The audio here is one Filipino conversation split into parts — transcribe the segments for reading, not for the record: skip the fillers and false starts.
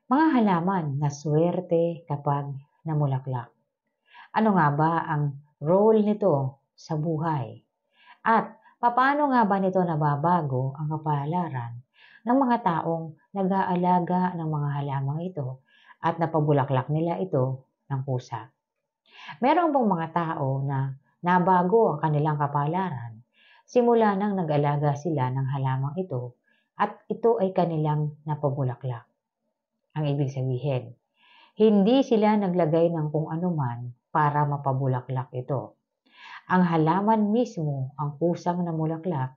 Mga halaman na swerte kapag namulaklak. Ano nga ba ang role nito sa buhay? At paano nga ba nito nababago ang kapalaran ng mga taong nag-aalaga ng mga halamang ito at napabulaklak nila ito ng pusa? Meron bang mga tao na nabago ang kanilang kapalaran simula nang nag-alaga sila ng halamang ito at ito ay kanilang napabulaklak? Ang ibig sabihin, hindi sila naglagay ng kung anuman para mapabulaklak ito. Ang halaman mismo ang kusang namulaklak,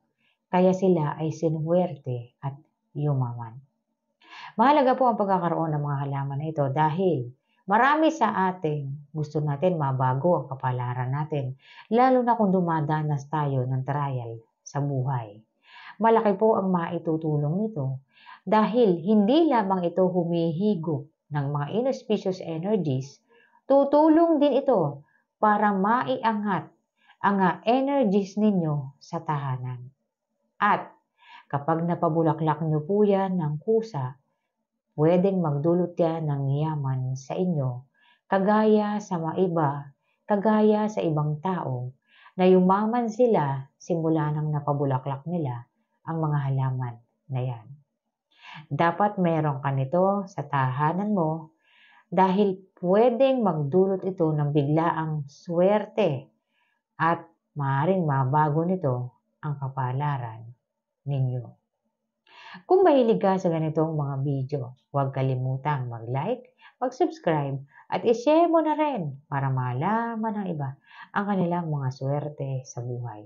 kaya sila ay sinuwerte at yumaman. Mahalaga po ang pagkakaroon ng mga halaman na ito dahil marami sa ating gusto natin mabago ang kapalaran natin, lalo na kung dumadanas tayo ng trial sa buhay. Malaki po ang maitutulong nito dahil hindi lamang ito humihigop ng mga inauspicious energies, tutulong din ito para maiangat ang energies ninyo sa tahanan. At kapag napabulaklak nyo po yan ng kusa, pwedeng magdulot yan ng yaman sa inyo, kagaya sa ibang tao na yumaman sila simula nang napabulaklak nila ang mga halaman na yan. Dapat meron ka nito sa tahanan mo dahil pwedeng magdulot ito ng biglaang swerte at maaaring mabago nito ang kapalaran ninyo. Kung mahilig ka sa ganitong mga video, huwag kalimutang mag-like, mag-subscribe at i-share mo na rin para malaman ng iba ang kanilang mga swerte sa buhay.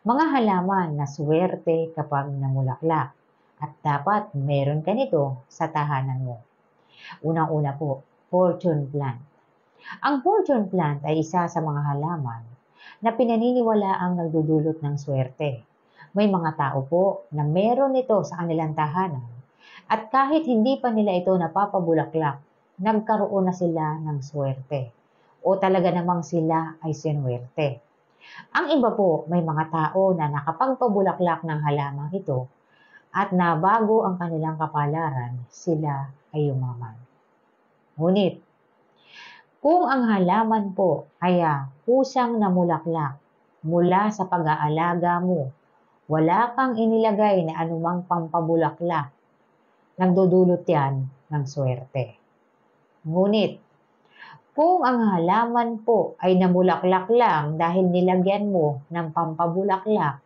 Mga halaman na swerte kapag namulaklak at dapat meron ka nito sa tahanan mo. Unang-una po, fortune plant. Ang fortune plant ay isa sa mga halaman na pinaniniwalaang nagdudulot ng swerte. May mga tao po na meron nito sa kanilang tahanan at kahit hindi pa nila ito napapabulaklak, nagkaroon na sila ng swerte o talaga namang sila ay sinuwerte. Ang iba po, may mga tao na nakapagpabulaklak ng halamang ito at nabago ang kanilang kapalaran, sila ay yumaman. Ngunit, kung ang halaman po ay kusang namulaklak mula sa pag-aalaga mo, wala kang inilagay na anumang pampabulaklak, nagdudulot yan ng swerte. Ngunit, kung ang halaman po ay namulaklak lang dahil nilagyan mo ng pampabulaklak,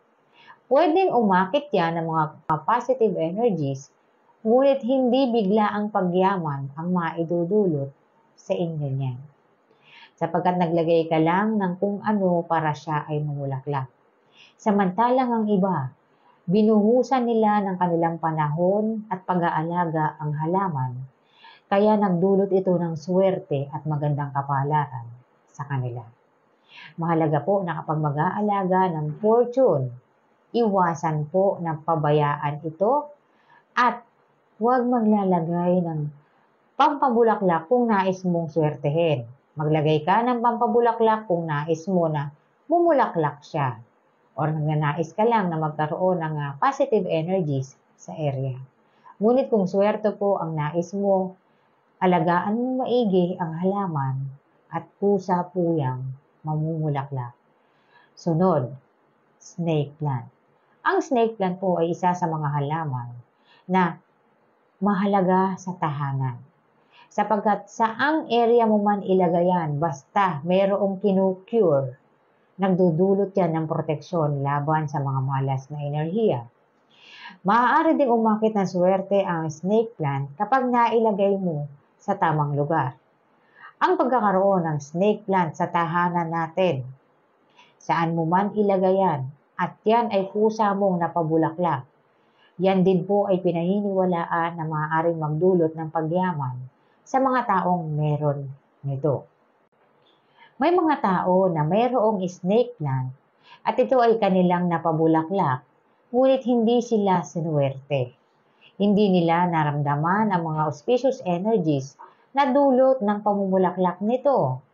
pwedeng umakit yan ng mga positive energies, ngunit hindi bigla ang pagyaman ang maidudulot sa inyo niyan. Sapagkat naglagay ka lang ng kung ano para siya ay mamulaklak. Samantalang ang iba, binuhusan nila ng kanilang panahon at pag-aalaga ang halaman, kaya nagdulot ito ng swerte at magandang kapalaran sa kanila. Mahalaga po na kapag mag-aalaga ng fortune, iwasan po na pabayaan ito at huwag maglalagay ng pampabulaklak kung nais mong swertehin. Maglagay ka ng pampabulaklak kung nais mo na bumulaklak siya or nagnanais ka lang na magkaroon ng positive energies sa area. Ngunit kung swerte po ang nais mo, alagaan mo maigi ang halaman at pusa po yang mamumulaklak. Sunod, snake plant. Ang snake plant po ay isa sa mga halaman na mahalaga sa tahanan. Sapagkat saang area mo man ilagayan, basta mayroong kinukure, nagdudulot yan ng proteksyon laban sa mga malas na enerhiya. Maaari ding umakit ng swerte ang snake plant kapag nailagay mo sa tamang lugar. Ang pagkakaroon ng snake plant sa tahanan natin, saan mo man ilagayan, at yan ay pusa mong napabulaklak, yan din po ay pinaniniwalaan na maaaring magdulot ng pagyaman sa mga taong meron nito. May mga tao na mayroong snake plant at ito ay kanilang napabulaklak, ngunit hindi sila sinuwerte. Hindi nila naramdaman ang mga auspicious energies na dulot ng pamumulaklak nito.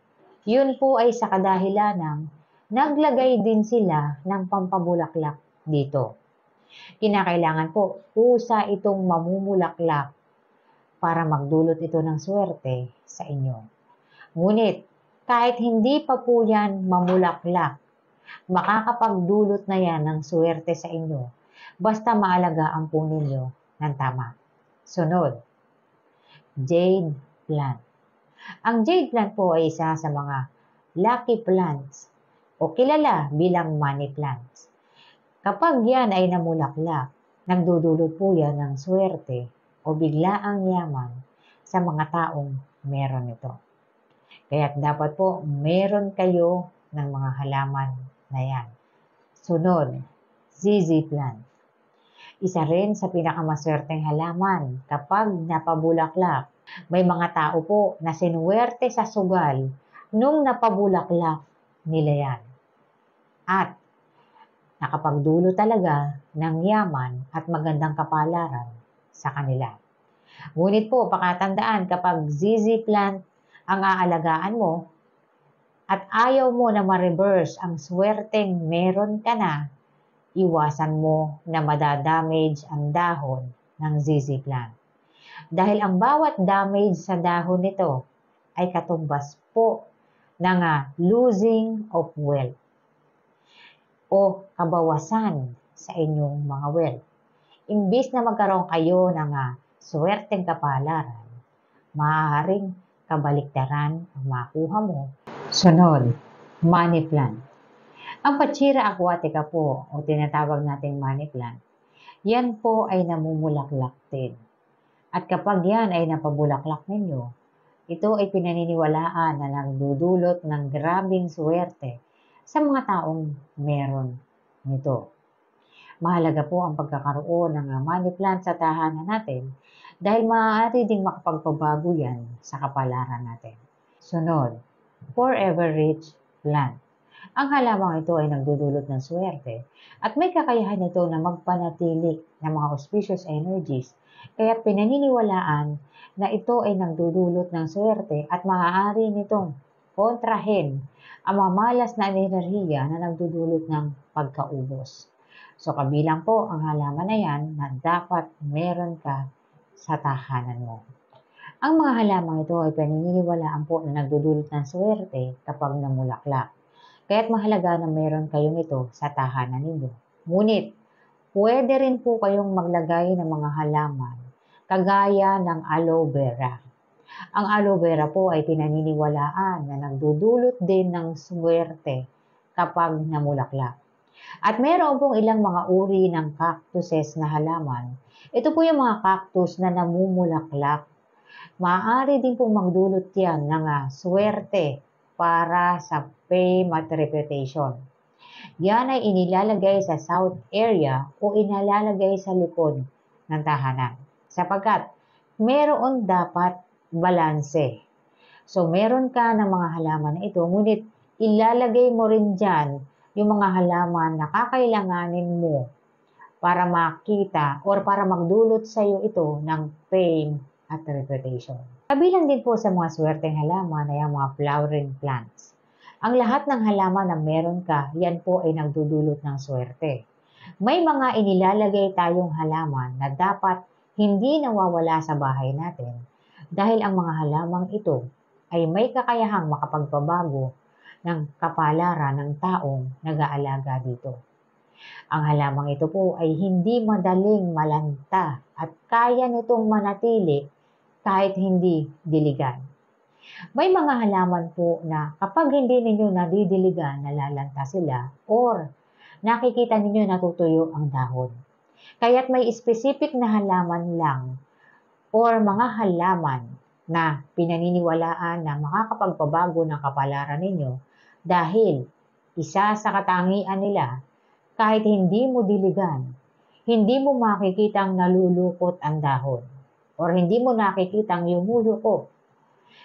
Yun po ay sa kadahilanang naglagay din sila ng pampabulaklak dito. Kinakailangan po, kusa itong mamumulaklak para magdulot ito ng swerte sa inyo. Ngunit, kahit hindi pa po yan mamulaklak, makakapagdulot na yan ng swerte sa inyo, basta maalagaan po ninyo ng tama. Sunod, jade plant. Ang jade plant po ay isa sa mga lucky plants o kilala bilang money plants. Kapag yan ay namulaklak, nagdudulot po yan ng swerte o biglaang yaman sa mga taong meron ito. Kaya dapat po meron kayo ng mga halaman na yan. Sunod, ZZ plant. Isa rin sa pinakamaswerteng halaman kapag napabulaklak. May mga tao po na sinuwerte sa sugal nung napabulaklak nila yan. At nakapagdulo talaga ng yaman at magandang kapalaran sa kanila. Ngunit po, pakatandaan kapag ZZ plant ang aalagaan mo at ayaw mo na ma-reverse ang swerteng meron ka na, iwasan mo na madadamage ang dahon ng ZZ plant. Dahil ang bawat damage sa dahon nito ay katumbas po ng losing of wealth o kabawasan sa inyong mga wealth. Imbis na magkaroon kayo ng swerteng kapalaran, maaaring kabaliktaran ang makuha mo. Sunod, money plant. Ang Pachira aquatica po o tinatawag nating money plant, yan po ay namumulaklak din. At kapag yan ay napabulaklak ninyo, ito ay pinaniniwalaan na nagdudulot ng grabing swerte sa mga taong meron nito. Mahalaga po ang pagkakaroon ng money plant sa tahanan natin dahil maaari ding makapagpabago yan sa kapalaran natin. Sunod, forever rich plant. Ang halamang ito ay nagdudulot ng swerte at may kakayahan ito na magpanatili ng mga auspicious energies kaya pinaniniwalaan na ito ay nagdudulot ng swerte at maaari nitong kontrahin ang mamalas na enerhiya na nagdudulot ng pagkaubos. So kabilang po ang halaman na yan na dapat meron ka sa tahanan mo. Ang mga halamang ito ay pinaniniwalaan po na nagdudulot ng swerte kapag namulaklak. Kaya't mahalaga na meron kayo nito sa tahanan ninyo. Ngunit, pwede rin po kayong maglagay ng mga halaman kagaya ng aloe vera. Ang aloe vera po ay pinaniniwalaan na nagdudulot din ng swerte kapag namulaklak. At meron pong ilang mga uri ng cactuses na halaman. Ito po yung mga cactus na namumulaklak. Maaari din pong magdulot yan ng swerte para sa fame at reputation. Yan ay inilalagay sa south area o inilalagay sa likod ng tahanan. Sapagkat meron dapat balanse. So meron ka ng mga halaman na ito, ngunit ilalagay mo rin dyan yung mga halaman na kakailanganin mo para makita or para magdulot sa iyo ito ng fame at reputation. Kabilang din po sa mga swerteng halaman ay ang mga flowering plants. Ang lahat ng halaman na meron ka, yan po ay nagdudulot ng swerte. May mga inilalagay tayong halaman na dapat hindi nawawala sa bahay natin dahil ang mga halamang ito ay may kakayahang makapagpabago ng kapalaran ng taong nag-aalaga dito. Ang halamang ito po ay hindi madaling malanta at kaya nitong manatili kahit hindi diligan. May mga halaman po na kapag hindi ninyo nadidiligan, nalalanta sila or nakikita ninyo natutuyo ang dahon. Kaya't may specific na halaman lang or mga halaman na pinaniniwalaan na makakapagpabago ng kapalaran ninyo dahil isa sa katangian nila, kahit hindi mo diligan, hindi mo makikitang nalulukot ang dahon or hindi mo nakikitang yumuyuko.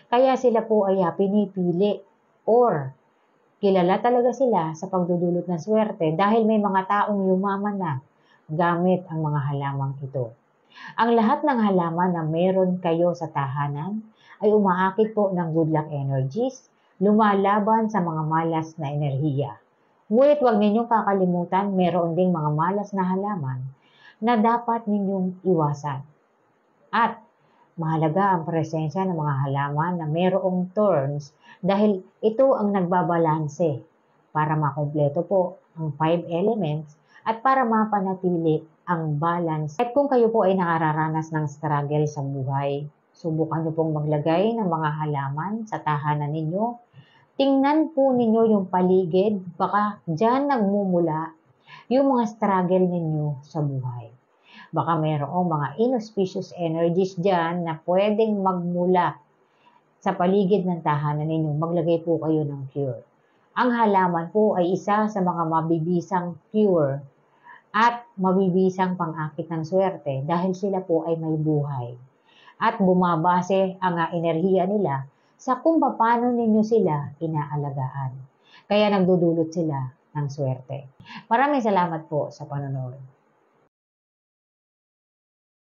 Kaya sila po ay pinipili or kilala talaga sila sa pagdudulot ng swerte dahil may mga taong yumaman na gamit ang mga halamang ito. Ang lahat ng halaman na meron kayo sa tahanan ay umaakit po ng good luck energies, lumalaban sa mga malas na enerhiya. Ngunit huwag ninyong kakalimutan, meron ding mga malas na halaman na dapat ninyong iwasan. At mahalaga ang presensya ng mga halaman na mayroong thorns dahil ito ang nagbabalanse para makumpleto po ang 5 elements at para mapanatili ang balance. At kung kayo po ay nakararanas ng struggle sa buhay, subukan niyo pong maglagay ng mga halaman sa tahanan ninyo. Tingnan po ninyo yung paligid, baka dyan nagmumula yung mga struggle ninyo sa buhay. Baka mayroong mga inauspicious energies dyan na pwedeng magmula sa paligid ng tahanan ninyo. Maglagay po kayo ng cure. Ang halaman po ay isa sa mga mabibisang cure at mabibisang pang-akit ng swerte dahil sila po ay may buhay. At bumabase ang enerhiya nila sa kung paano ninyo sila inaalagaan. Kaya nagdudulot sila ng swerte. Maraming salamat po sa panonood.